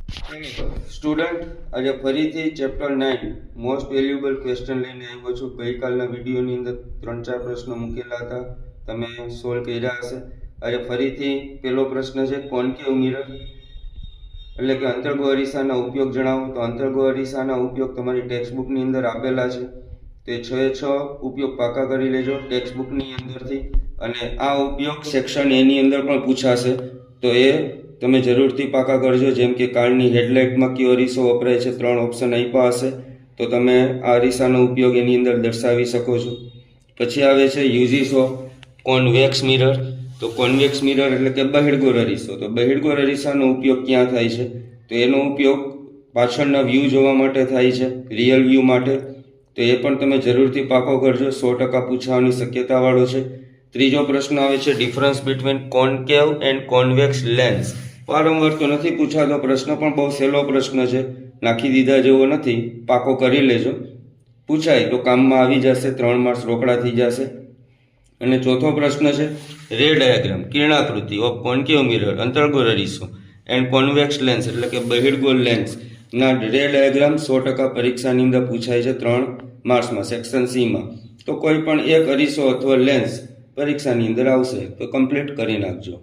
Student, આજે ફરીથી chapter 9 most valuable question લઈને આવ્યો છું. ગઈકાલના વિડીયોની અંદર 3-4 પ્રશ્નો મૂકેલા હતા, તમે સોલ્વ કર્યા હશે. આજે ફરીથી પહેલો પ્રશ્ન છે કોન્કેવ મિરર એટલે કે અંતર્ગો અરીસાના ઉપયોગ જણાવો. તો અંતર્ગો અરીસાના ઉપયોગ તમારી ટેક્સ્ટ બુકની અંદર આપેલા છે, તે 6 ઉપયોગ પાકા કરી લેજો ટેક્સ્ટ બુકની અંદરથી. અને આ ઉપયોગ સેક્શન એ ની અંદર પણ પૂછાશે, તો એ તમે જરૂરથી પાકા કરજો. જેમ કે કારની હેડલાઇટમાં કયો અરીસો વપરાય છે, 3 ઓપ્શન આપ્યા હશે, તો તમે આ અરીસાનો ઉપયોગ એની અંદર દર્શાવી શકો છો. પછી આવે છે યુઝીસ ઓફ કોન્વેક્સ મિરર. તો કોન્વેક્સ મિરર એટલે કે બહિર્ગોળ અરીસો. તો બહિર્ગોળ અરીસાનો ઉપયોગ ક્યાં થાય છે? તો એનો ઉપયોગ પાછળના વ્યૂ જોવા માટે થાય છે, રિયલ વ્યૂ માટે. તો એ પણ તમે જરૂરથી પાકો કરજો, 100% પૂછવાની શક્યતાવાળો છે. ત્રીજો પ્રશ્ન આવે છે difference between concave and convex lens. વારંવાર તો નથી પૂછાતો પ્રશ્ન, પણ બહુ સહેલો પ્રશ્ન છે, નાખી દીધા જેવો નથી, પાકો કરી લેજો. પૂછાય તો કામમાં આવી જશે, 3 માર્ક્સ રોકડા થઈ જશે. અને ચોથો પ્રશ્ન છે રે ડાયાગ્રામ કિરણાકૃતિ ઓફ કોન્કેવ મિરર અંતર્ગોળ અરીસો એન્ડ કોન્વેક્સ લેન્સ એટલે કે બહિર્ગોળ લેન્સ ના રે ડાયાગ્રામ 100% પરીક્ષાની અંદર પૂછાય છે 3 માર્ક્સમાં, સેક્શન સીમાં. તો કોઈ પણ એક અરીસો અથવા લેન્સ પરીક્ષાની અંદર આવશે, તો કમ્પ્લીટ કરી નાખજો.